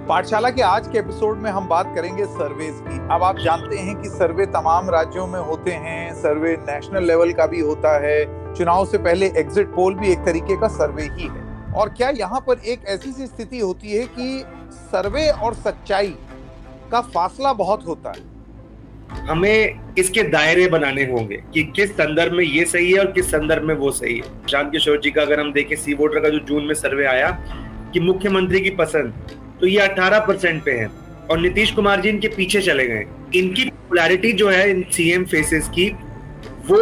पाठशाला के आज के एपिसोड में हम बात करेंगे सर्वेज की। अब आप जानते हैं कि सर्वे तमाम राज्यों में होते हैं, सर्वे नेशनल लेवल का भी होता है, चुनाव से पहले एग्जिट पोल भी एक तरीके का सर्वे ही है। और क्या यहाँ पर एक ऐसी सी स्थिति होती है कि सर्वे और सच्चाई का फासला बहुत होता है? हमें इसके दायरे बनाने होंगे कि किस संदर्भ में ये सही है और किस संदर्भ में वो सही है। प्रशांत किशोर जी का अगर हम देखें, सी वोटर का जो जून में सर्वे आया कि मुख्यमंत्री की पसंद, तो ये 18% पे है और नीतीश कुमार जी इनके पीछे चले गए। इनकी पॉपुलैरिटी जो है इन सीएम फेसेस की, वो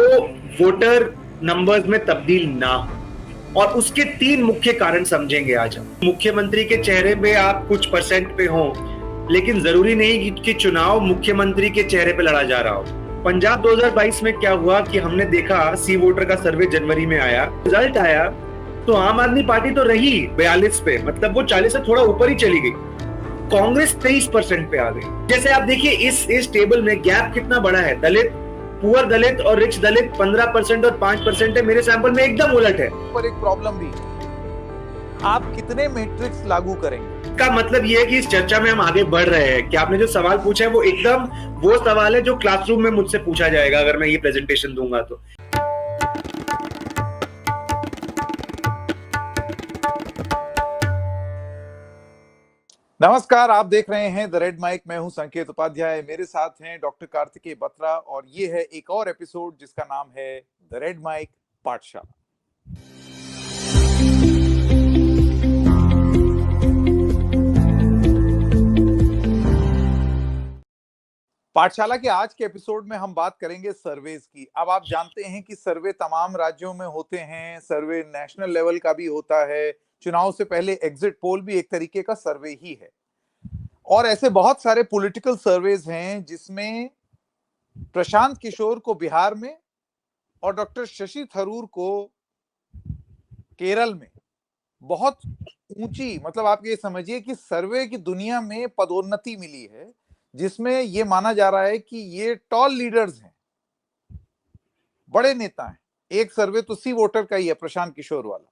वोटर नंबर्स में तब्दील ना हो, और उसके 3 मुख्य कारण समझेंगे आज हम। मुख्यमंत्री के चेहरे पे आप कुछ परसेंट पे हो, लेकिन जरूरी नहीं कि चुनाव मुख्यमंत्री के चेहरे पे लड़ा जा रहा हो। पंजाब 2022 में क्या हुआ कि हमने देखा, सी वोटर का सर्वे जनवरी में आया, रिजल्ट आया तो आम आदमी पार्टी तो रही 42 पे, मतलब वो 40 से थोड़ा ऊपर ही चली गई। कांग्रेस 23% पे आ गई। जैसे आप देखिए इस टेबल में गैप कितना बड़ा है। दलित, पुअर दलित और रिच दलित 15% और 5% है। मेरे सैंपल में एकदम उलट है। पर एक प्रॉब्लम भी, आप कितने मैट्रिक्स लागू करेंगे? का मतलब ये है कि इस चर्चा में हम आगे बढ़ रहे हैं कि आपने जो सवाल पूछा है वो एकदम वो सवाल है जो क्लासरूम में मुझसे पूछा जाएगा अगर मैं ये प्रेजेंटेशन दूंगा तो। नमस्कार, आप देख रहे हैं द रेड माइक। मैं हूं संकेत उपाध्याय, मेरे साथ हैं डॉक्टर कार्तिकेय बत्रा और ये है एक और एपिसोड जिसका नाम है द रेड माइक पाठशाला। पाठशाला के आज के एपिसोड में हम बात करेंगे सर्वेज की। अब आप जानते हैं कि सर्वे तमाम राज्यों में होते हैं, सर्वे नेशनल लेवल का भी होता है, चुनाव से पहले एग्जिट पोल भी एक तरीके का सर्वे ही है। और ऐसे बहुत सारे पॉलिटिकल सर्वेज हैं जिसमें प्रशांत किशोर को बिहार में और डॉक्टर शशि थरूर को केरल में बहुत ऊंची, मतलब आप ये समझिए कि सर्वे की दुनिया में पदोन्नति मिली है, जिसमें ये माना जा रहा है कि ये टॉल लीडर्स हैं, बड़े नेता हैं। एक सर्वे तो सी वोटर का ही है, प्रशांत किशोर वाला।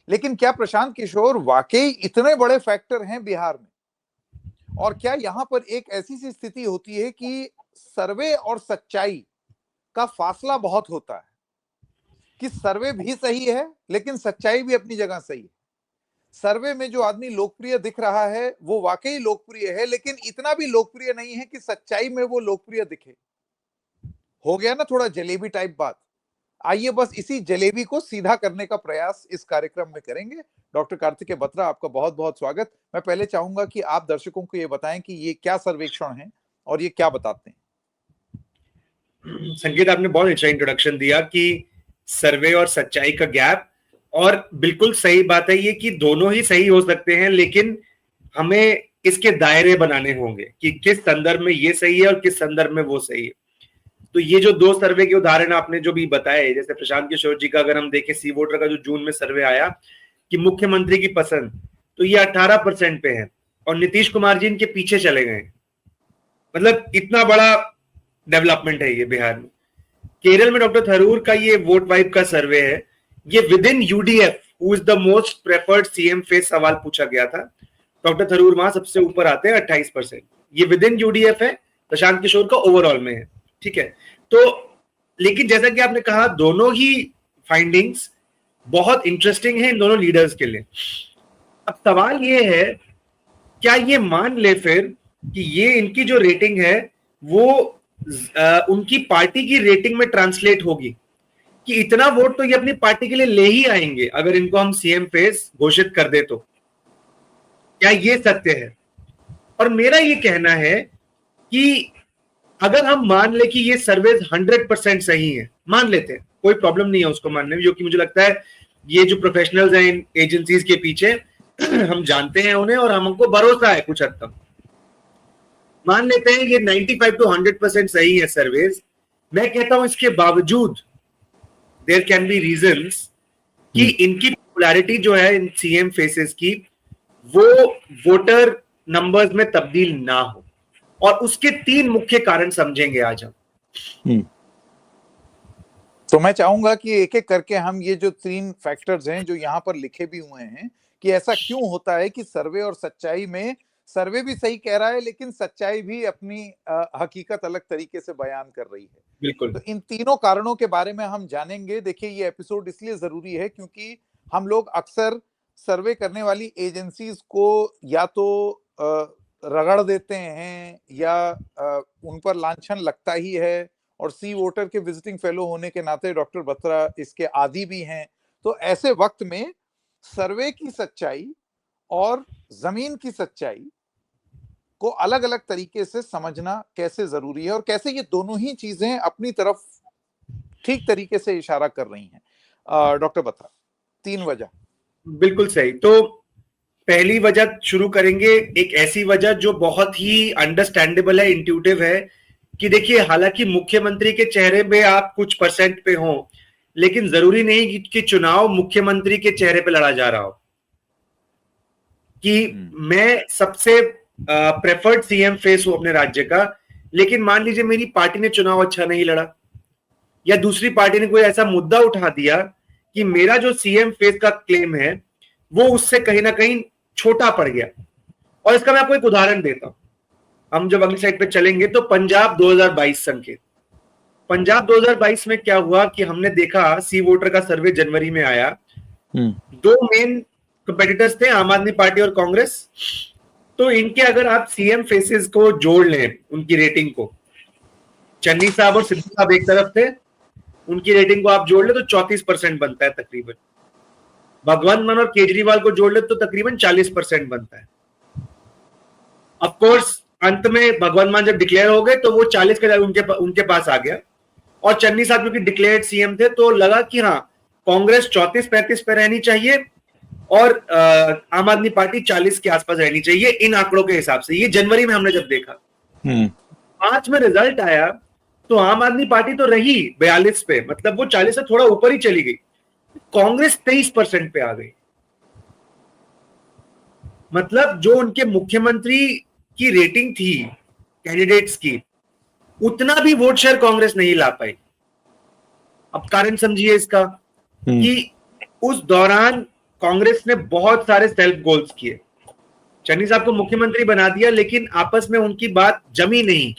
लेकिन क्या प्रशांत किशोर वाकई इतने बड़े फैक्टर हैं बिहार में? और क्या यहां पर एक ऐसी सी स्थिति होती है कि सर्वे और सच्चाई का फासला बहुत होता है, कि सर्वे भी सही है लेकिन सच्चाई भी अपनी जगह सही है। सर्वे में जो आदमी लोकप्रिय दिख रहा है वो वाकई लोकप्रिय है, लेकिन इतना भी लोकप्रिय नहीं है कि सच्चाई में वो लोकप्रिय दिखे। हो गया ना थोड़ा जलेबी टाइप बात। आइए बस इसी जलेबी को सीधा करने का प्रयास इस कार्यक्रम में करेंगे। डॉक्टर कार्तिकेय बत्रा, आपका बहुत बहुत स्वागत। मैं पहले चाहूंगा कि आप दर्शकों को ये बताएं कि ये क्या सर्वेक्षण है और ये क्या बताते हैं। संकेत, आपने बहुत अच्छा इंट्रोडक्शन दिया कि सर्वे और सच्चाई का गैप, और बिल्कुल सही बात है ये कि दोनों ही सही हो सकते हैं, लेकिन हमें इसके दायरे बनाने होंगे कि किस संदर्भ में ये सही है और किस संदर्भ में वो सही है। तो ये जो 2 सर्वे के उदाहरण आपने जो भी बताए, जैसे प्रशांत किशोर जी का अगर हम देखें, सी वोटर का जो जून में सर्वे आया कि मुख्यमंत्री की पसंद, तो ये 18% पे है और नीतीश कुमार जी इनके पीछे चले गए। मतलब इतना बड़ा डेवलपमेंट है ये बिहार में। केरल में डॉक्टर थरूर का ये वोट वाइब का सर्वे है। ये with in UDF who is the most preferred CM face सवाल पूछा गया था। डॉक्टर थरूर वहां सबसे ऊपर आते हैं 28%। ये विद इन यूडीएफ है, प्रशांत किशोर का ओवरऑल में है। ठीक है, तो लेकिन जैसा कि आपने कहा, दोनों ही फाइंडिंग्स बहुत इंटरेस्टिंग है इन दोनों लीडर्स के लिए। अब सवाल ये है, क्या ये मान ले फिर कि ये इनकी जो रेटिंग है वो उनकी पार्टी की रेटिंग में ट्रांसलेट होगी, कि इतना वोट तो ये अपनी पार्टी के लिए ले ही आएंगे अगर इनको हम सीएम फेस घोषित कर दे तो? क्या ये सत्य है? और मेरा ये कहना है कि अगर हम मान ले कि ये सर्वेज 100% सही है, मान लेते हैं, कोई प्रॉब्लम नहीं है उसको मानने में, क्योंकि मुझे लगता है ये जो प्रोफेशनल्स हैं इन एजेंसीज के पीछे हम जानते हैं उन्हें और हमको भरोसा है कुछ हद तक। मान लेते हैं ये 95 to 100% सही है सर्वेज। मैं कहता हूं इसके बावजूद देयर कैन बी रीजंस कि इनकी पॉपुलैरिटी जो है इन सीएम फेसेस की, वो वोटर नंबर्स में तब्दील ना हो, और उसके 3 मुख्य कारण समझेंगे आज हम। तो मैं चाहूंगा कि एक एक करके हम ये जो 3 फैक्टर्स हैं जो यहाँ पर लिखे भी हुए हैं कि ऐसा क्यों होता है कि सर्वे और सच्चाई में सर्वे भी सही कह रहा है लेकिन सच्चाई भी अपनी हकीकत अलग तरीके से बयान कर रही है। बिल्कुल। तो इन तीनों कारणों के बारे में हम जानेंगे। देखिए, ये एपिसोड इसलिए जरूरी है क्योंकि हम लोग अक्सर सर्वे करने वाली एजेंसीज को या तो रगड़ देते हैं या उन पर लांछन लगता ही है, और सी वोटर के विजिटिंग फेलो होने के नाते डॉक्टर बत्रा इसके आदी भी हैं। तो ऐसे वक्त में सर्वे की सच्चाई और जमीन की सच्चाई को अलग अलग तरीके से समझना कैसे जरूरी है और कैसे ये दोनों ही चीजें अपनी तरफ ठीक तरीके से इशारा कर रही हैं। डॉक्टर बत्रा, 3 वजह। बिल्कुल सही। तो पहली वजह शुरू करेंगे, एक ऐसी वजह जो बहुत ही अंडरस्टैंडेबल है, इंट्यूटिव है, कि देखिए हालांकि मुख्यमंत्री के चेहरे पे आप कुछ परसेंट पे हो, लेकिन जरूरी नहीं कि चुनाव मुख्यमंत्री के चेहरे पे लड़ा जा रहा हो। कि मैं सबसे प्रेफर्ड सीएम फेस हूं अपने राज्य का, लेकिन मान लीजिए मेरी पार्टी ने चुनाव अच्छा नहीं लड़ा, या दूसरी पार्टी ने कोई ऐसा मुद्दा उठा दिया कि मेरा जो सीएम फेस का क्लेम है वो उससे कहीं ना कहीं छोटा पड़ गया। और इसका मैं आपको एक उदाहरण देता हूं। हम जब अगली साइड पे चलेंगे तो पंजाब 2022 संकेत। पंजाब 2022 में क्या हुआ कि हमने देखा, सी वोटर का सर्वे जनवरी में आया, 2 मेन कंपेटिटर्स थे, आम आदमी पार्टी और कांग्रेस। तो इनके अगर आप सीएम फेसेस को जोड़ लें, उनकी रेटिंग को, चन्नी साहब और सिद्धू साहब एक तरफ थे, उनकी रेटिंग को आप जोड़ ले तो 34% बनता है तकरीबन। भगवंत मान और केजरीवाल को जोड़ ले तो तकरीबन 40% बनता है। ऑफ कोर्स अंत में भगवंत मान जब डिक्लेयर हो गए तो वो 40 का उनके पास आ गया, और चन्नी साहब क्योंकि डिक्लेयर्ड सीएम थे तो लगा कि हाँ, कांग्रेस 34-35 पे रहनी चाहिए और आम आदमी पार्टी 40 के आसपास रहनी चाहिए, इन आंकड़ों के हिसाब से। ये जनवरी में हमने जब देखा। 5 में रिजल्ट आया तो आम आदमी पार्टी तो रही 42 पे, मतलब वो 40 से थोड़ा ऊपर ही चली गई। कांग्रेस 23% पे आ गई। मतलब जो उनके मुख्यमंत्री की रेटिंग थी कैंडिडेट्स की, उतना भी वोट शेयर कांग्रेस नहीं ला पाई। अब कारण समझिए इसका, कि उस दौरान कांग्रेस ने बहुत सारे सेल्फ गोल्स किए। चन्नी साहब को मुख्यमंत्री बना दिया, लेकिन आपस में उनकी बात जमी नहीं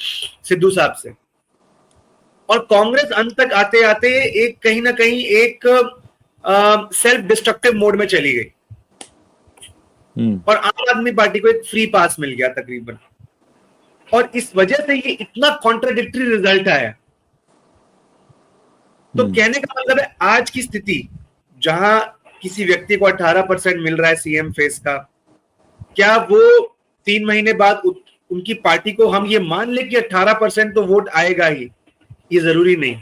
सिद्धू साहब से, और कांग्रेस अंत तक आते आते एक कहीं ना कहीं एक सेल्फ डिस्ट्रक्टिव मोड में चली गई, और आम आदमी पार्टी को एक फ्री पास मिल गया तकरीबन। और इस वजह से ये इतना कॉन्ट्राडिक्टरी रिजल्ट आया। तो कहने का मतलब है, आज की स्थिति जहां किसी व्यक्ति को 18% मिल रहा है सीएम फेस का, क्या वो 3 महीने बाद उनकी पार्टी को हम ये मान ले कि 18% तो वोट आएगा ही? ये जरूरी नहीं।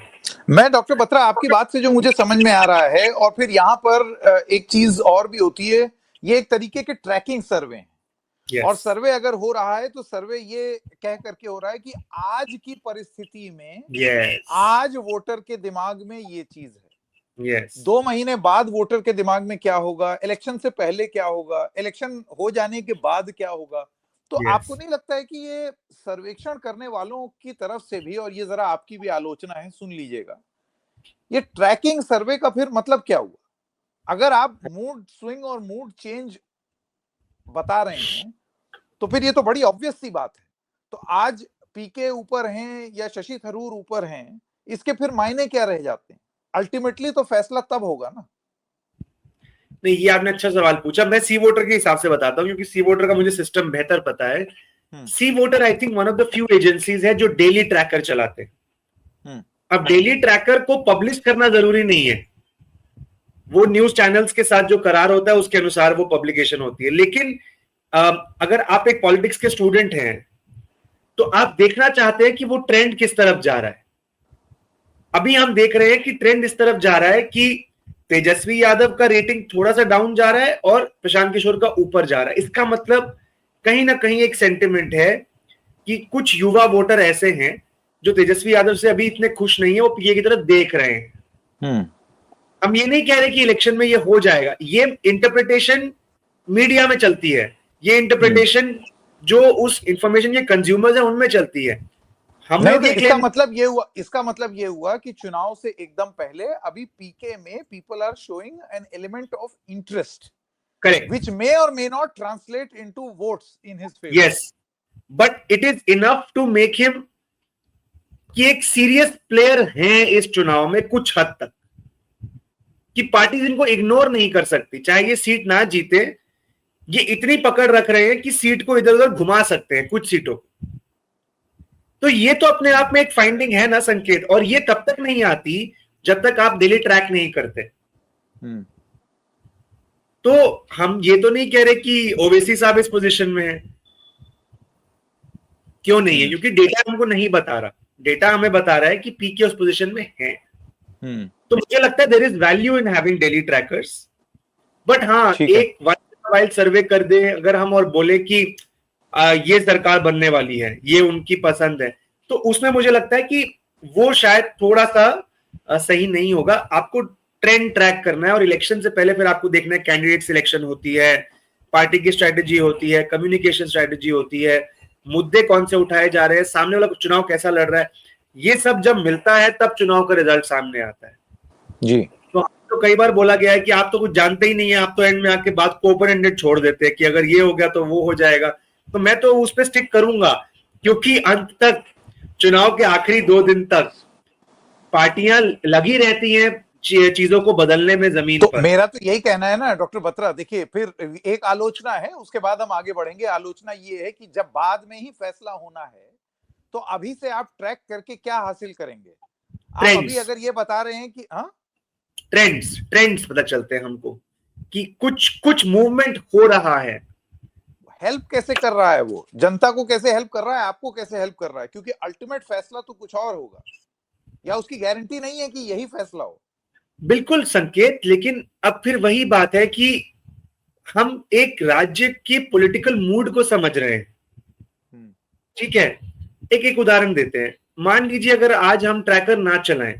मैं डॉक्टर बत्रा, आपकी बात से जो मुझे समझ में आ रहा है, और फिर यहाँ पर एक चीज और भी होती है, ये एक तरीके के ट्रैकिंग सर्वे हैं। Yes. और सर्वे अगर हो रहा है तो सर्वे ये कह करके हो रहा है कि आज की परिस्थिति में yes. आज वोटर के दिमाग में ये चीज है। yes. 2 महीने बाद वोटर के दिमाग में क्या होगा, इलेक्शन से पहले क्या होगा, इलेक्शन हो जाने के बाद क्या होगा। तो yes. आपको नहीं लगता है कि ये सर्वेक्षण करने वालों की तरफ से भी, और ये जरा आपकी भी आलोचना है, सुन लीजिएगा, ये ट्रैकिंग सर्वे का फिर मतलब क्या हुआ? अगर आप मूड स्विंग और मूड चेंज बता रहे हैं तो फिर ये तो बड़ी ऑब्वियस सी बात है। तो आज पीके ऊपर हैं या शशि थरूर ऊपर हैं, इसके फिर मायने क्या रह जाते हैं? अल्टीमेटली तो फैसला तब होगा ना। नहीं, ये आपने अच्छा सवाल पूछा। मैं सी वोटर के हिसाब से बताता हूँ, क्योंकि सी वोटर का मुझे सिस्टम बेहतर पता है। C voter I think one of the few agencies है जो डेली ट्रैकर चलाते हैं। अब डेली ट्रैकर को पब्लिश करना जरूरी नहीं है, वो न्यूज चैनल्स के साथ जो करार होता है उसके अनुसार वो पब्लिकेशन होती है। लेकिन अगर आप एक पॉलिटिक्स के स्टूडेंट हैं तो आप देखना चाहते हैं कि वो ट्रेंड किस तरफ जा रहा है। अभी हम देख रहे हैं कि ट्रेंड इस तरफ जा रहा है कि तेजस्वी यादव का रेटिंग थोड़ा सा डाउन जा रहा है और प्रशांत किशोर का ऊपर जा रहा है। इसका मतलब कहीं ना कहीं एक सेंटिमेंट है कि कुछ युवा वोटर ऐसे हैं जो तेजस्वी यादव से अभी इतने खुश नहीं है, वो पीए की तरफ देख रहे हैं। हम ये नहीं कह रहे कि इलेक्शन में ये हो जाएगा, ये इंटरप्रिटेशन मीडिया में चलती है, ये इंटरप्रिटेशन जो उस इंफॉर्मेशन के कंज्यूमर्स हैं उनमें चलती है। हम लोग इसका मतलब ये हुआ कि चुनाव से एकदम पहले अभी पीके में people are showing an element of interest. Correct. which may or may not translate into votes in his favor. Yes, but it is enough to make him कि एक सीरियस प्लेयर हैं इस चुनाव में कुछ हद तक, कि पार्टी इनको इग्नोर नहीं कर सकती, चाहे ये सीट ना जीते, ये इतनी पकड़ रख रहे हैं कि सीट को इधर उधर घुमा सकते हैं कुछ सीटों को। तो ये तो अपने आप में एक फाइंडिंग है ना संकेत, और ये तब तक नहीं आती जब तक आप डेली ट्रैक नहीं करते। तो हम ये तो नहीं कह रहे कि ओवैसी साहब इस पोजीशन में है, क्यों नहीं है, क्योंकि डेटा हमको नहीं बता रहा, डेटा हमें बता रहा है कि पीके उस पोजीशन में है। तो मुझे लगता है there is value in having daily trackers, but हाँ एक वाइल्ड सर्वे कर दे अगर हम और बोले कि ये सरकार बनने वाली है, ये उनकी पसंद है, तो उसमें मुझे लगता है कि वो शायद थोड़ा सा सही नहीं होगा। आपको ट्रेंड ट्रैक करना है, और इलेक्शन से पहले फिर आपको देखना है कैंडिडेट सिलेक्शन होती है, पार्टी की स्ट्रेटेजी होती है, कम्युनिकेशन स्ट्रेटेजी होती है, मुद्दे कौन से उठाए जा रहे हैं, सामने वाला चुनाव कैसा लड़ रहा है, ये सब जब मिलता है तब चुनाव का रिजल्ट सामने आता है जी। तो कई बार बोला गया है कि आप तो कुछ जानते ही नहीं है, आप तो एंड में आके बात को ओपन एंडेड छोड़ देते हैं कि अगर ये हो गया तो वो हो जाएगा। तो मैं तो उस पर स्टिक करूंगा, क्योंकि अंत तक चुनाव के आखिरी 2 दिन तक पार्टियां लगी रहती हैं चीजों को बदलने में जमीन तो पर। मेरा तो यही कहना है ना डॉक्टर बत्रा, देखिए फिर एक आलोचना है, उसके बाद हम आगे बढ़ेंगे। आलोचना ये है कि जब बाद में ही फैसला होना है तो अभी से आप ट्रैक करके क्या हासिल करेंगे? आप अभी अगर ये बता रहे हैं कि हाँ ट्रेंड्स पता चलते हैं हमको कि कुछ मूवमेंट हो रहा है। हेल्प कैसे कर रहा है वो, जनता को कैसे हेल्प कर रहा है, आपको कैसे हेल्प कर रहा है? क्योंकि अल्टीमेट फैसला तो कुछ और होगा, या उसकी गारंटी नहीं है कि यही फैसला हो। बिल्कुल संकेत, लेकिन अब फिर वही बात है कि हम एक राज्य के पॉलिटिकल मूड को समझ रहे हैं, ठीक है। एक उदाहरण देते हैं, मान लीजिए अगर आज हम ट्रैकर ना चलाएं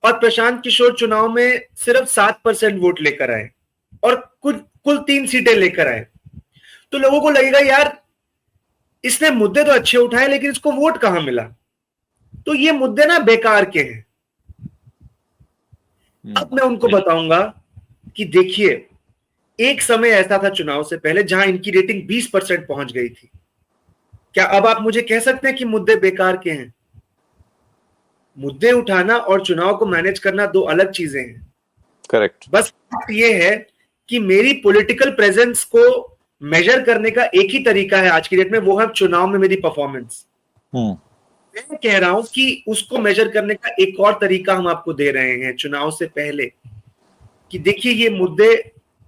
और प्रशांत किशोर चुनाव में सिर्फ 7% वोट लेकर आए और कुल 3 सीटें लेकर आए, तो लोगों को लगेगा यार इसने मुद्दे तो अच्छे उठाए लेकिन इसको वोट कहां मिला, तो ये मुद्दे ना बेकार के हैं। अब मैं उनको बताऊंगा कि देखिए एक समय ऐसा था चुनाव से पहले जहां इनकी रेटिंग 20% पहुंच गई थी, क्या अब आप मुझे कह सकते हैं कि मुद्दे बेकार के हैं? मुद्दे उठाना और चुनाव को मैनेज करना 2 अलग चीजें हैं। करेक्ट। बस ये है कि मेरी पॉलिटिकल प्रेजेंस को मेजर करने का एक ही तरीका है आज की डेट में, वो है चुनाव में मेरी परफॉर्मेंस। मैं कह रहा हूं कि उसको मेजर करने का एक और तरीका हम आपको दे रहे हैं चुनाव से पहले, कि देखिए ये मुद्दे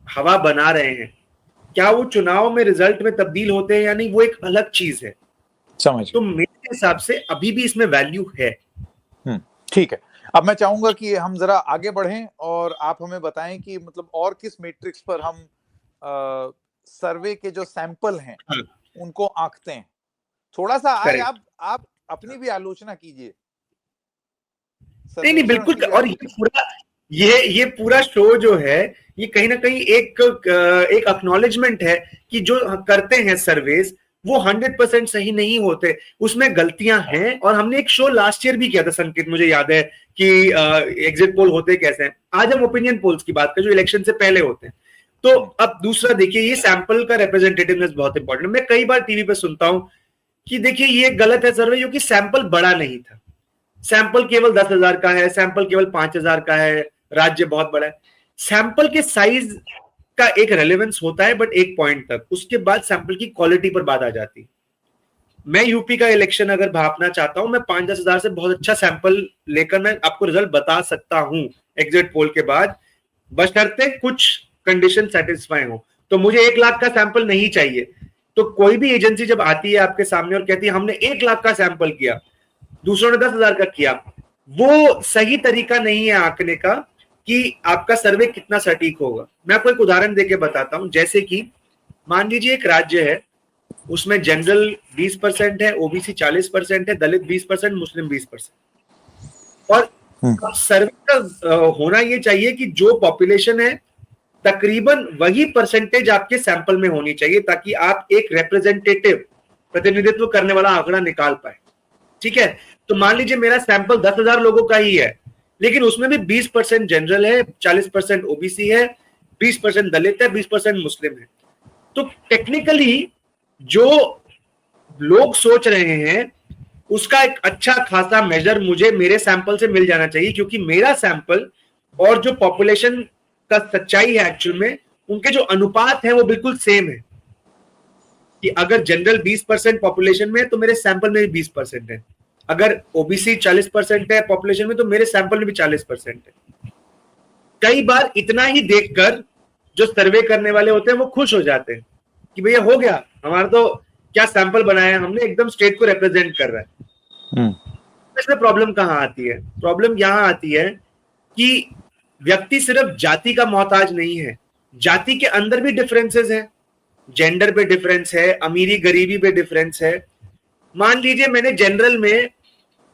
हवा बना रहे हैं, क्या वो चुनाव में रिजल्ट में तब्दील होते हैं या नहीं, वो एक अलग चीज है। समझ। तो मेरे हिसाब से अभी भी इसमें वैल्यू है। ठीक है, अब मैं चाहूंगा कि हम जरा आगे बढ़ें और आप हमें बताएं कि मतलब और किस मैट्रिक्स पर हम सर्वे के जो सैंपल हैं उनको आंकते हैं। थोड़ा सा आज आप अपनी भी आलोचना कीजिए। नहीं बिल्कुल, और ये पूरा शो जो है ये कहीं ना कहीं एक एक्नॉलेजमेंट है कि जो करते हैं सर्वेस वो 100% सही नहीं होते, उसमें गलतियां हैं। और हमने एक शो लास्ट ईयर भी किया था संकेत, मुझे याद है कि एग्जिट पोल होते कैसे हैं। आज हम ओपिनियन पोल्स की बात करें जो इलेक्शन से पहले होते हैं। तो अब दूसरा देखिए, ये सैंपल का रिप्रेजेंटेटिवनेस बहुत इंपॉर्टेंट। मैं कई बार टीवी पे सुनता हूं कि देखिए ये गलत है सर्वे, क्योंकि सैंपल बड़ा नहीं था, सैंपल केवल 10,000 का है, सैंपल केवल 5,000 का है, राज्य बहुत बड़ा है। सैंपल के साइज का एक रेलेवेंस होता है बट एक पॉइंट तक, उसके बाद सैंपल की क्वालिटी पर बात आ जाती है। मैं यूपी का इलेक्शन अगर भापना चाहता हूं, मैं 5-10 हजार से बहुत अच्छा सैंपल लेकर मैं आपको रिजल्ट बता सकता हूं एग्जिट पोल के बाद, बशर्ते कुछ कंडीशन सेटिस्फाई हो। तो मुझे 1 लाख का सैंपल नहीं चाहिए। तो कोई भी एजेंसी जब आती है आपके सामने और कहती है हमने 1 लाख का सैंपल किया, दूसरों ने 10,000 का किया, वो सही तरीका नहीं है आंकने का कि आपका सर्वे कितना सटीक होगा। मैं आपको एक उदाहरण देके बताता हूं। जैसे कि मान लीजिए एक राज्य है, उसमें जनरल 20% है, ओबीसी 40% है, दलित 20%, मुस्लिम 20%। और सर्वे का होना यह चाहिए कि जो पॉपुलेशन है तकरीबन वही परसेंटेज आपके सैंपल में होनी चाहिए, ताकि आप एक रिप्रेजेंटेटिव प्रतिनिधित्व करने वाला आंकड़ा निकाल पाए। ठीक है, तो मान लीजिए मेरा सैंपल 10,000 लोगों का ही है, लेकिन उसमें भी 20% जनरल है, 40% ओबीसी है, 20% दलित है, 20% मुस्लिम है। तो टेक्निकली जो लोग सोच रहे हैं उसका एक अच्छा खासा मेजर मुझे मेरे सैंपल से मिल जाना चाहिए, क्योंकि मेरा सैंपल और जो पॉपुलेशन का सच्चाई है एक्चुअल में, उनके जो अनुपात है वो बिल्कुल सेम है। कि अगर जनरल 20% पॉपुलेशन में है तो मेरे सैंपल में भी 20% है, अगर ओबीसी 40% है पॉपुलेशन में तो मेरे सैंपल में भी 40% है। कई बार इतना ही देखकर जो सर्वे करने वाले होते हैं वो खुश हो जाते हैं कि भैया हो गया, हमारा तो क्या सैंपल बनाया है हमने, एकदम स्टेट को रिप्रेजेंट कर रहा है। इसमें प्रॉब्लम कहां आती है? प्रॉब्लम यहां आती है कि व्यक्ति सिर्फ जाति का मोहताज नहीं है, जाति के अंदर भी डिफरेंसेस हैं, जेंडर पे डिफरेंस है, अमीरी गरीबी पे डिफरेंस है। मान लीजिए मैंने जनरल में,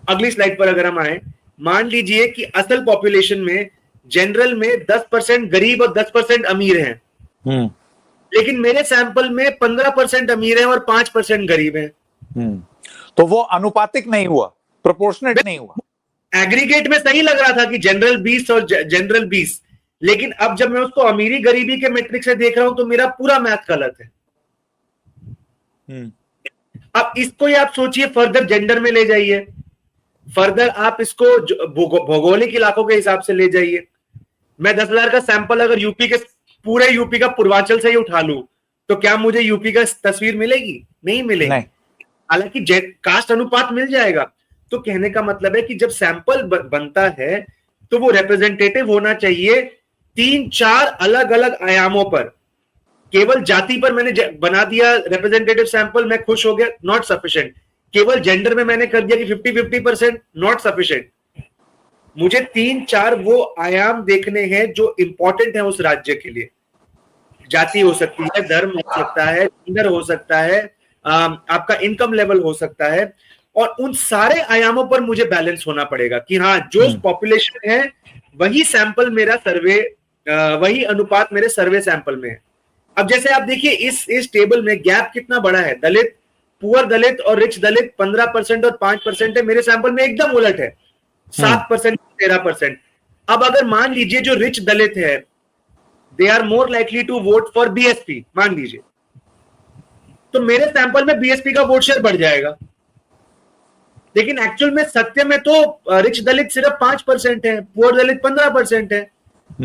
अगली स्लाइड पर अगर हम आए, मान लीजिए कि असल पॉपुलेशन में जनरल में 10% गरीब और 10% अमीर हैं, लेकिन मेरे सैंपल में 15% अमीर हैं और 5% गरीब हैं। तो वो अनुपातिक नहीं हुआ, प्रोपोर्शनेट नहीं हुआ। एग्रीगेट में सही लग रहा था कि जनरल 20 और जनरल 20, लेकिन अब जब मैं उसको अमीरी गरीबी के मैट्रिक्स से देख रहा हूं तो मेरा पूरा मैथ गलत है। अब इसको ही आप सोचिए, फर्दर जेंडर में ले जाइए, फर्दर आप इसको भौगोलिक इलाकों के हिसाब से ले जाइए। मैं 10,000 का सैंपल अगर यूपी के, पूरे यूपी का पूर्वांचल से ही उठा लूं तो क्या मुझे यूपी का तस्वीर मिलेगी? नहीं मिलेगी। हालांकि कास्ट अनुपात मिल जाएगा। तो कहने का मतलब है कि जब सैंपल बनता है तो वो रिप्रेजेंटेटिव होना चाहिए 3-4 अलग अलग आयामों पर। केवल जाति पर मैंने बना दिया रिप्रेजेंटेटिव सैंपल, मैं खुश हो गया, नॉट सफिशिएंट। केवल जेंडर में मैंने कर दिया कि 50-50%, नॉट सफिशिएंट। मुझे 3-4 वो आयाम देखने हैं जो इंपॉर्टेंट है उस राज्य के लिए। जाति हो सकती है, धर्म हो सकता है, जेंडर हो सकता है, आपका इनकम लेवल हो सकता है, और उन सारे आयामों पर मुझे बैलेंस होना पड़ेगा कि हाँ, जो पॉपुलेशन है वही सैंपल मेरा सर्वे, वही अनुपात मेरे सर्वे सैंपल में है। अब जैसे आप देखिए इस टेबल में गैप कितना बड़ा है, दलित, पुअर दलित और रिच दलित 15% और 5% है, मेरे सैंपल में एकदम उलट है, 7% 13%। अब अगर मान लीजिए जो रिच दलित है, they are more likely to vote for BSP, मान लीजिए, तो मेरे सैंपल में बीएसपी का वोट शेयर बढ़ जाएगा। लेकिन एक्चुअल में सत्य में तो रिच दलित सिर्फ 5% है, पुअर दलित 15% है।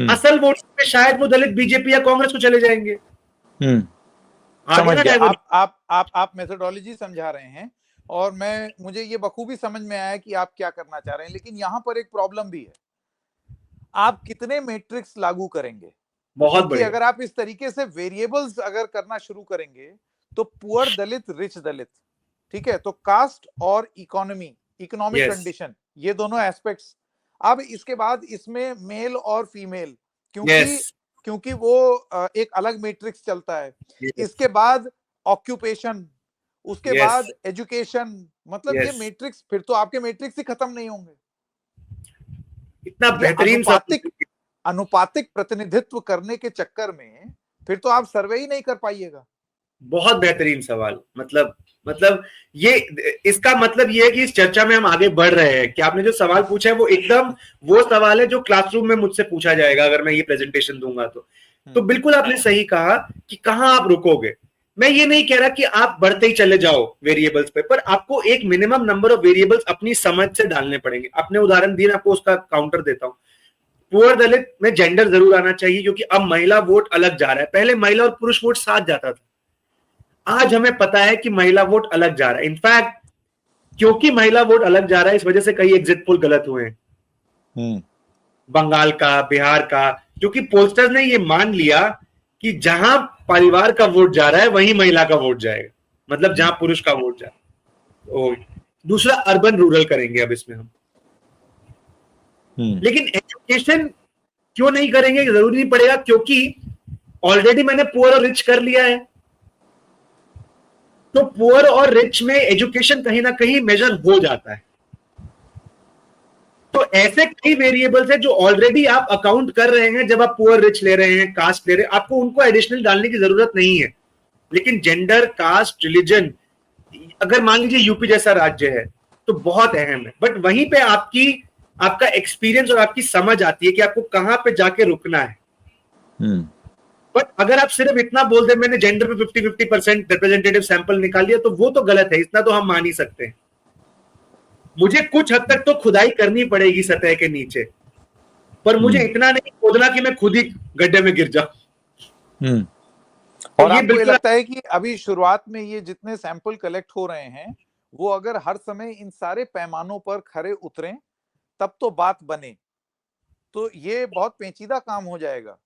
असल वोट में शायद वो दलित बीजेपी या कांग्रेस को चले जाएंगे। समझ गया। आप मेथोडोलॉजी समझा रहे हैं और मुझे ये बखूबी समझ में आया कि आप क्या करना चाह रहे हैं, लेकिन यहां पर एक प्रॉब्लम भी है। आप कितने मैट्रिक्स लागू करेंगे? बहुत बढ़िया। अगर आप इस तरीके से वेरिएबल्स अगर करना शुरू करेंगे तो पुअर दलित, रिच दलित, ठीक है, तो कास्ट और इकोनॉमिक कंडीशन, ये दोनों एस्पेक्ट्स। अब इसके बाद इसमें मेल और फीमेल, क्योंकि वो एक अलग मैट्रिक्स चलता है। इसके बाद ऑक्यूपेशन, उसके बाद एजुकेशन, मतलब ये मैट्रिक्स, फिर तो आपके मैट्रिक्स ही खत्म नहीं होंगे। इतना बेहतरीन अनुपातिक प्रतिनिधित्व करने के चक्कर में फिर तो आप सर्वे ही नहीं कर पाइएगा। बहुत बेहतरीन सवाल। मतलब ये, इसका मतलब ये है कि इस चर्चा में हम आगे बढ़ रहे हैं कि आपने जो सवाल पूछा है वो एकदम वो सवाल है जो क्लासरूम में मुझसे पूछा जाएगा अगर मैं ये प्रेजेंटेशन दूंगा तो बिल्कुल आपने सही कहा कि कहां आप रुकोगे। मैं ये नहीं कह रहा कि आप बढ़ते ही चले जाओ वेरिएबल्स पे, पर आपको एक मिनिमम नंबर ऑफ वेरिएबल्स अपनी समझ से डालने पड़ेंगे। आपने उदाहरण दिया, आपको उसका काउंटर देता हूं। पुअर दलित में जेंडर जरूर आना चाहिए, क्योंकि अब महिला वोट अलग जा रहा है। पहले महिला और पुरुष वोट साथ जाता था, आज हमें पता है कि महिला वोट अलग जा रहा है। इनफैक्ट क्योंकि महिला वोट अलग जा रहा है, इस वजह से कई एग्जिट पोल गलत हुए हैं, बंगाल का, बिहार का, क्योंकि पोस्टर्स ने ये मान लिया कि जहां परिवार का वोट जा रहा है वहीं महिला का वोट जाएगा, मतलब जहां पुरुष का वोट जाए। दूसरा अर्बन रूरल करेंगे अब इसमें हम। लेकिन एजुकेशन क्यों नहीं करेंगे? जरूरी नहीं पड़ेगा, क्योंकि ऑलरेडी मैंने पुअर और रिच कर लिया है। तो पुअर और रिच में एजुकेशन कहीं ना कहीं मेजर हो जाता है। तो ऐसे कई वेरिएबल्स हैं जो ऑलरेडी आप अकाउंट कर रहे हैं जब आप पुअर रिच ले रहे हैं, कास्ट ले रहे हैं, आपको उनको एडिशनल डालने की जरूरत नहीं है। लेकिन जेंडर, कास्ट, रिलीजन, अगर मान लीजिए यूपी जैसा राज्य है तो बहुत अहम है। बट वहीं पे आपका एक्सपीरियंस और आपकी समझ आती है कि आपको कहां पे जाके रुकना है। बट अगर आप सिर्फ इतना बोल दे मैंने जेंडर पे 50-50% रिप्रेजेंटेटिव सैंपल निकाल लिया, तो वो तो गलत है, इतना तो हम मान ही सकते हैं। मुझे कुछ हद तक तो खुदाई करनी पड़ेगी सतह के नीचे, पर मुझे इतना नहीं खोदना कि मैं खुद ही गड्ढे में गिर जाऊं। और आपको ये लगता है कि अभी शुरुआत में ये जितने सैंपल कलेक्ट हो रहे हैं, वो अगर हर समय इन सारे पैमानों पर खरे उतरें तब तो बात बने, तो ये बहुत पेचीदा काम हो जाएगा।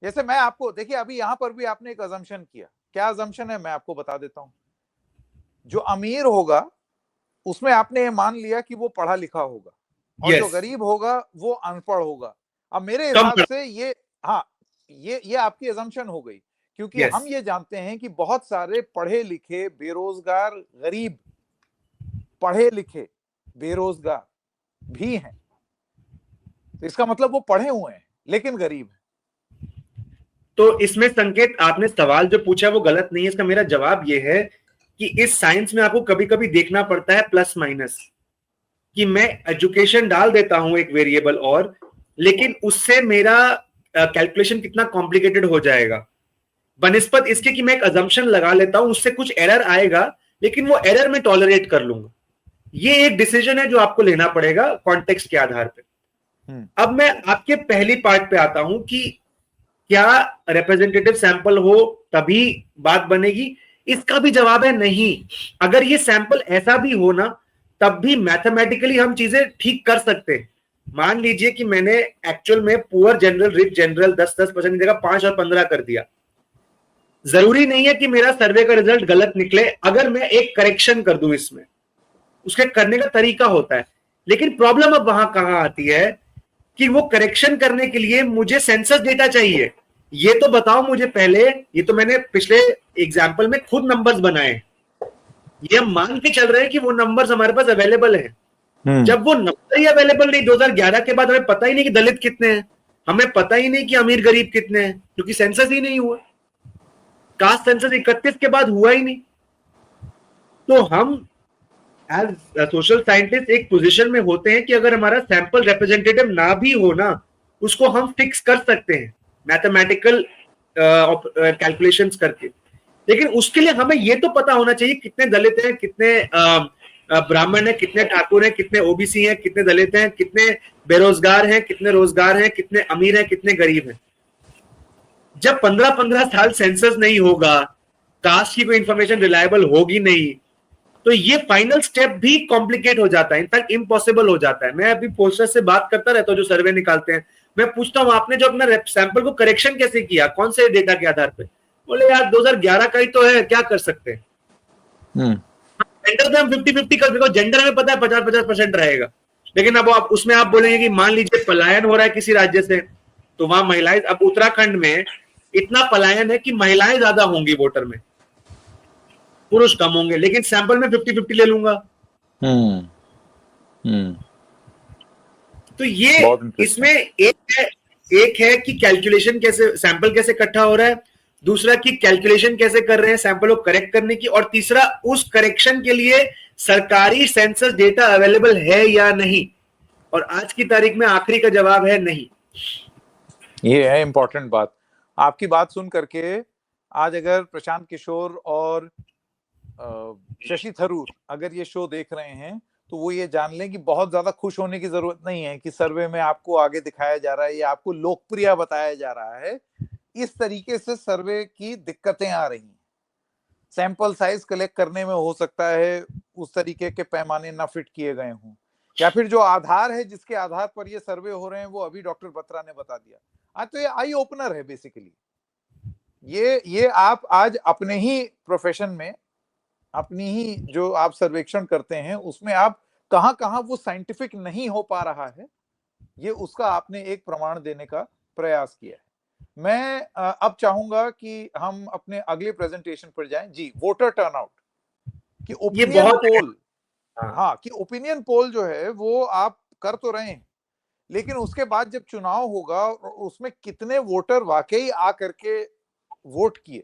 जैसे मैं आपको देखिए, अभी यहां पर भी आपने एक अजम्पशन किया। क्या अजम्पशन है, मैं आपको बता देता हूं। जो अमीर होगा उसमें आपने ये मान लिया कि वो पढ़ा लिखा होगा, और जो गरीब होगा वो अनपढ़ होगा। अब मेरे हिसाब से ये, हाँ, ये आपकी अजम्पशन हो गई, क्योंकि हम ये जानते हैं कि बहुत सारे पढ़े लिखे बेरोजगार गरीब, पढ़े लिखे बेरोजगार भी हैं। तो इसका मतलब वो पढ़े हुए हैं लेकिन गरीब हैं। तो इसमें संकेत, आपने सवाल जो पूछा वो गलत नहीं है, इसका मेरा जवाब ये है कि इस साइंस में आपको कभी कभी देखना पड़ता है प्लस माइनस, कि मैं एजुकेशन डाल देता हूं एक वेरिएबल और, लेकिन उससे मेरा कैलकुलेशन कितना कॉम्प्लिकेटेड हो जाएगा, बनिस्पत इसके कि मैं एक अजम्पशन लगा लेता हूं, उससे कुछ एरर आएगा, लेकिन वो एरर मैं टॉलरेट कर लूंगा। ये एक डिसीजन है जो आपको लेना पड़ेगा कॉन्टेक्स्ट के आधार पे। अब मैं आपके पहली पार्ट पे आता हूं कि क्या रिप्रेजेंटेटिव सैंपल हो तभी बात बनेगी। इसका भी जवाब है नहीं। अगर ये सैंपल ऐसा भी हो ना, तब भी मैथमेटिकली हम चीजें ठीक कर सकते हैं। मान लीजिए कि मैंने एक्चुअल में पुअर जनरल, रिच जनरल 10-10% की जगह 5 और 15 कर दिया। जरूरी नहीं है कि मेरा सर्वे का रिजल्ट गलत निकले अगर मैं एक करेक्शन कर दूं इसमें, उसके करने का तरीका होता है। लेकिन प्रॉब्लम अब वहां कहां आती है कि वो करेक्शन करने के लिए मुझे सेंसस डेटा चाहिए। ये तो बताओ मुझे पहले, ये तो मैंने पिछले एग्जाम्पल में खुद नंबर्स बनाए, ये हम मान के चल रहे हैं कि वो नंबर्स हमारे पास अवेलेबल है। जब वो नंबर ही अवेलेबल नहीं, 2011 के बाद हमें पता ही नहीं कि दलित कितने हैं, हमें पता ही नहीं कि अमीर गरीब कितने हैं, क्योंकि सेंसस ही नहीं हुआ। कास्ट सेंसस 31 के बाद हुआ ही नहीं। तो हम एज सोशल साइंटिस्ट एक पोजीशन में होते हैं कि अगर हमारा सैंपल रिप्रेजेंटेटिव ना भी हो ना, उसको हम फिक्स कर सकते हैं मैथमेटिकल कैलकुलेशंस करके। लेकिन उसके लिए हमें ये तो पता होना चाहिए कितने दलित हैं, कितने ब्राह्मण हैं, कितने ठाकुर हैं, कितने ओबीसी हैं, कितने दलित हैं, कितने बेरोजगार हैं, कितने रोजगार हैं, कितने अमीर हैं, कितने गरीब हैं। जब 15-15 साल सेंसस नहीं होगा, कास्ट की कोई इंफॉर्मेशन रिलायबल होगी नहीं, तो ये फाइनल स्टेप भी कॉम्प्लिकेट हो जाता है, इनफैक्ट इम्पॉसिबल हो जाता है। मैं अभी पोस्टर से बात करता रहता हूं जो सर्वे निकालते हैं, मैं पूछता हूं आपने जो अपना सैंपल को करेक्शन कैसे किया, कौन से डेटा के आधार पे? बोले यार 2011 का ही तो है, क्या कर सकते हैं। जेंडर में हम 50-50 कर देखो, जेंडर में पता है 50-50% रहेगा, लेकिन अब आप उसमें आप बोलेंगे कि मान लीजिए पलायन हो रहा है किसी राज्य से, तो वहां महिलाएं, अब उत्तराखंड में इतना पलायन है कि महिलाएं ज्यादा होंगी वोटर में, पुरुष कम होंगे, लेकिन सैंपल में 50-50 ले लूंगा। तो ये इसमें एक है कि कैलकुलेशन कैसे, सैंपल कैसे इकट्ठा हो रहा है, दूसरा कि कैलकुलेशन कैसे कर रहे हैं सैंपल को करेक्ट करने की, और तीसरा उस करेक्शन के लिए सरकारी सेंसस डेटा अवेलेबल है या नहीं। और आज की तारीख में आखिरी का जवाब है नहीं। ये है इंपॉर्टेंट बात। आपकी बात सुन करके आज अगर प्रशांत किशोर और शशि थरूर अगर ये शो देख रहे हैं, तो वो ये जान लें कि बहुत ज्यादा खुश होने की जरूरत नहीं है कि सर्वे में आपको आगे दिखाया जा रहा है या आपको लोकप्रिय बताया जा रहा है। इस तरीके से सर्वे की दिक्कतें आ रही हैं। सैंपल साइज कलेक्ट करने में हो सकता है उस तरीके के पैमाने ना फिट किए गए हों, या फिर जो आधार है जिसके आधार पर ये सर्वे हो रहे हैं वो अभी डॉक्टर बत्रा ने बता दिया। आज तो ये आई ओपनर है बेसिकली। ये आप आज अपने ही प्रोफेशन में, अपनी ही जो आप सर्वेक्षण करते हैं उसमें आप कहां वो साइंटिफिक नहीं हो पा रहा है, ये उसका आपने एक प्रमाण देने का प्रयास किया है। मैं अब चाहूंगा कि हम अपने अगले प्रेजेंटेशन पर जाएं। जी, वोटर टर्नआउट कि ओपिनियन पोल, हाँ, कि ओपिनियन पोल जो है वो आप कर तो रहे हैं, लेकिन उसके बाद जब चुनाव होगा उसमें कितने वोटर वाकई आ करके वोट किए।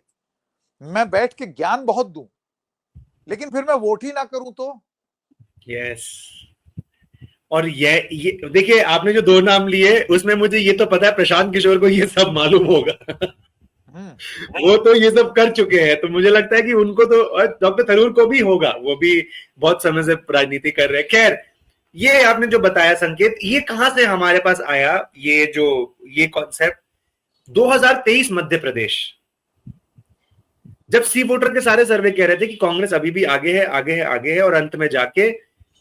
मैं बैठ के ज्ञान बहुत दूं, लेकिन फिर मैं वोट ही ना करूं तो। यस। और ये देखिए, आपने जो 2 नाम लिए उसमें मुझे ये तो पता है प्रशांत किशोर को ये सब मालूम होगा। वो तो ये सब कर चुके हैं, तो मुझे लगता है कि उनको तो, डॉक्टर थरूर को भी होगा, वो भी बहुत समय से राजनीति कर रहे हैं। खैर, ये आपने जो बताया संकेत, ये कहां से हमारे पास आया, ये कॉन्सेप्ट 2023 मध्य प्रदेश, जब सी वोटर के सारे सर्वे कह रहे थे कि कांग्रेस अभी भी आगे है, आगे है, आगे है, और अंत में जाके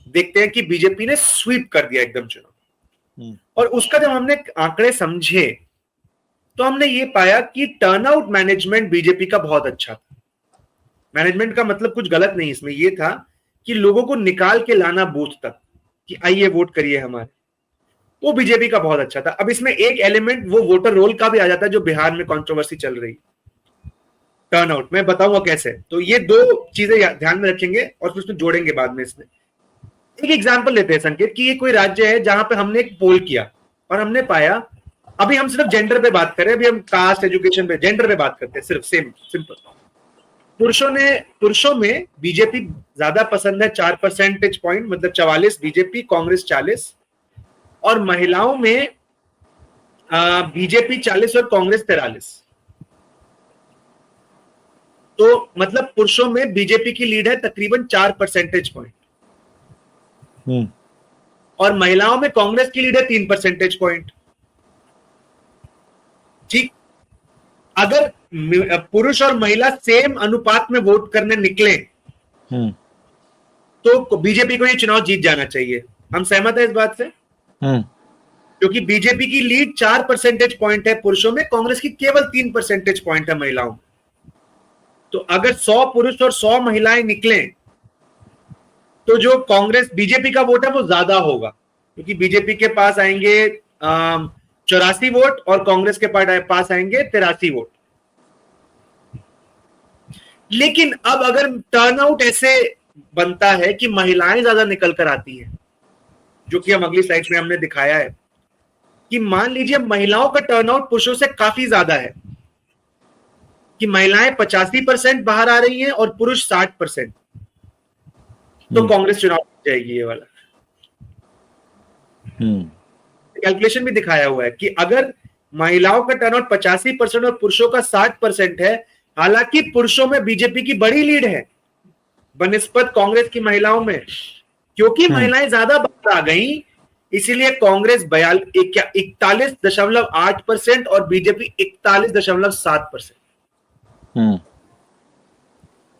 देखते हैं कि बीजेपी ने स्वीप कर दिया एकदम चुनाव। और उसका जब हमने आंकड़े समझे तो हमने ये पाया कि टर्नआउट मैनेजमेंट बीजेपी का बहुत अच्छा था। मैनेजमेंट का मतलब कुछ गलत नहीं, इसमें यह था कि लोगों को निकाल के लाना बूथ तक कि आइए वोट करिए हमारे, वो बीजेपी का बहुत अच्छा था। अब इसमें एक एलिमेंट वो वोटर रोल का भी आ जाता है, जो बिहार में कंट्रोवर्सी चल रही, टर्नआउट। मैं बताऊंगा कैसे। तो ये दो चीजें ध्यान में रखेंगे और फिर उसको जोड़ेंगे बाद में। इसमें एक एग्जांपल लेते हैं संकेत कि ये कोई राज्य है जहां पे हमने एक पोल किया और हमने पाया, अभी हम सिर्फ जेंडर पे बात करें, अभी हम कास्ट एजुकेशन पे, जेंडर पे बात करते हैं सिर्फ, सिंपल। पुरुषों में बीजेपी ज्यादा पसंद है, 4 परसेंटेज पॉइंट, मतलब 44 बीजेपी, कांग्रेस 40। और महिलाओं में बीजेपी 40 और कांग्रेस 43। तो मतलब पुरुषों में बीजेपी की लीड है तकरीबन 4 परसेंटेज पॉइंट, और महिलाओं में कांग्रेस की लीड है 3 परसेंटेज पॉइंट। ठीक, अगर पुरुष और महिला सेम अनुपात में वोट करने निकले तो बीजेपी को ये चुनाव जीत जाना चाहिए। हम सहमत है इस बात से? क्योंकि बीजेपी की लीड 4 परसेंटेज पॉइंट है पुरुषों में, कांग्रेस की केवल 3 परसेंटेज पॉइंट है महिलाओं में। तो अगर 100 पुरुष और 100 महिलाएं निकलें तो जो कांग्रेस बीजेपी का वोट है वो ज्यादा होगा, क्योंकि बीजेपी के पास आएंगे 84 वोट और कांग्रेस के पास आएंगे 83 वोट। लेकिन अब अगर टर्नआउट ऐसे बनता है कि महिलाएं ज्यादा निकल कर आती हैं, जो कि हम अगली स्लाइड में हमने दिखाया है कि मान लीजिए महिलाओं का टर्नआउट पुरुषों से काफी ज्यादा है, कि महिलाएं 85% बाहर आ रही हैं और पुरुष 60%, तो कांग्रेस चुनाव जीत जाएगी ये वाला। कैलकुलेशन भी दिखाया हुआ है कि अगर महिलाओं का टर्नआउट 85% और पुरुषों का 60% है, हालांकि पुरुषों में बीजेपी की बड़ी लीड है बनिस्बत कांग्रेस की महिलाओं में, क्योंकि महिलाएं ज्यादा बाहर आ गई, इसीलिए कांग्रेस 41.8% और बीजेपी 41.7%।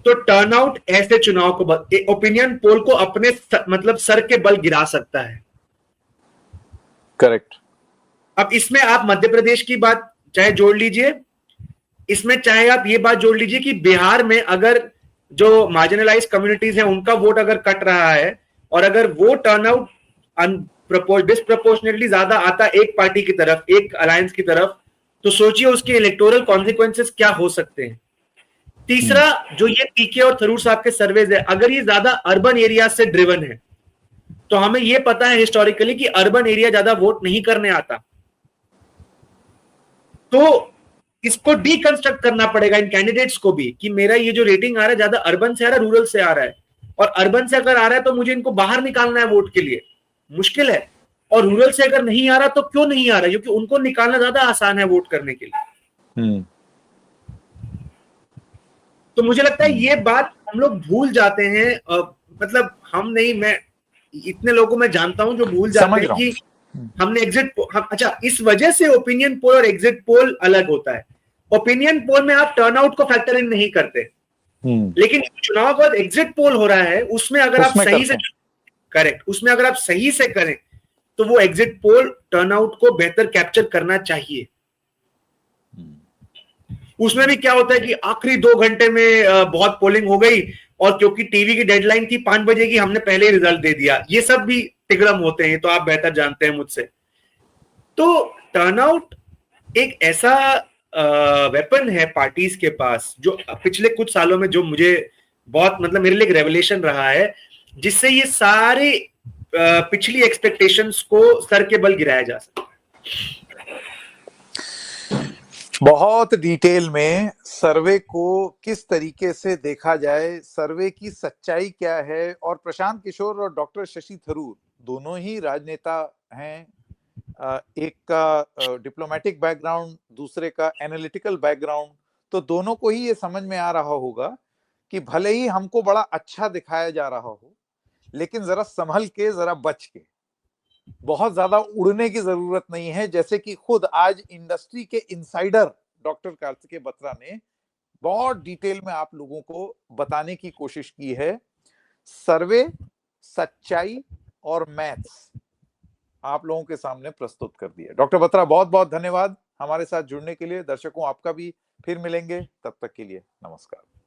तो टर्नआउट ऐसे चुनाव को, ओपिनियन पोल को अपने मतलब सर के बल गिरा सकता है। करेक्ट। अब इसमें आप मध्य प्रदेश की बात चाहे जोड़ लीजिए, इसमें चाहे आप ये बात जोड़ लीजिए कि बिहार में अगर जो मार्जिनलाइज कम्युनिटीज हैं उनका वोट अगर कट रहा है और अगर वो टर्नआउट डिस्प्रपोर्शनेटली ज्यादा आता एक पार्टी की तरफ, एक अलायंस की तरफ, तो सोचिए उसके इलेक्टोरल कॉन्सिक्वेंसेस क्या हो सकते हैं। तीसरा, जो ये पीके और थरूर साहब के सर्वेज है, अगर ये ज्यादा अर्बन एरिया से ड्रिवन है, तो हमें ये पता है हिस्टोरिकली कि अर्बन एरिया ज्यादा वोट नहीं करने आता, तो इसको डीकंस्ट्रक्ट करना पड़ेगा इन कैंडिडेट्स को भी कि मेरा ये जो रेटिंग आ रहा है ज्यादा अर्बन से आ रहा है, रूरल से आ रहा है, और अर्बन से अगर आ रहा है तो मुझे इनको बाहर निकालना है वोट के लिए, मुश्किल है। और रूरल से अगर नहीं आ रहा तो क्यों नहीं आ रहा, क्योंकि उनको निकालना ज्यादा आसान है वोट करने के लिए। तो मुझे लगता है ये बात हम लोग भूल जाते हैं, मतलब हम नहीं, मैं इतने लोगों में जानता हूं जो भूल जाते हैं कि हमने अच्छा, इस वजह से ओपिनियन पोल और एग्जिट पोल अलग होता है। ओपिनियन पोल में आप टर्नआउट को फैक्टर इन नहीं करते, लेकिन चुनाव के बाद एग्जिट पोल हो रहा है, उसमें अगर आप सही से, करेक्ट, उसमें अगर आप सही से करें तो वो एग्जिट पोल टर्नआउट को बेहतर कैप्चर करना चाहिए। उसमें भी क्या होता है कि आखिरी 2 घंटे में बहुत पोलिंग हो गई, और क्योंकि टीवी की डेडलाइन थी 5 बजे की, हमने पहले ही रिजल्ट दे दिया, ये सब भी तिगड़म होते हैं, तो आप बेहतर जानते हैं मुझसे। तो टर्नआउट एक ऐसा वेपन है पार्टीज के पास, जो पिछले कुछ सालों में जो मुझे बहुत, मतलब मेरे लिए एक रेवलेशन रहा है, जिससे ये सारे पिछली एक्सपेक्टेशंस को सर के बल गिराया जा सकता है। बहुत डिटेल में सर्वे को किस तरीके से देखा जाए, सर्वे की सच्चाई क्या है, और प्रशांत किशोर और डॉक्टर शशि थरूर दोनों ही राजनेता हैं। एक का डिप्लोमेटिक बैकग्राउंड, दूसरे का एनालिटिकल बैकग्राउंड, तो दोनों को ही ये समझ में आ रहा होगा कि भले ही हमको बड़ा अच्छा दिखाया जा रहा हो, लेकिन जरा संभल के, जरा बच के, बहुत ज्यादा उड़ने की जरूरत नहीं है। जैसे कि खुद आज इंडस्ट्री के इनसाइडर डॉक्टर कार्तिकेय बत्रा ने बहुत डिटेल में आप लोगों को बताने की कोशिश की है। सर्वे, सच्चाई और मैथ्स आप लोगों के सामने प्रस्तुत कर दिया। डॉक्टर बत्रा, बहुत बहुत धन्यवाद हमारे साथ जुड़ने के लिए। दर्शकों, आपका भी फिर मिलेंगे, तब तक के लिए नमस्कार।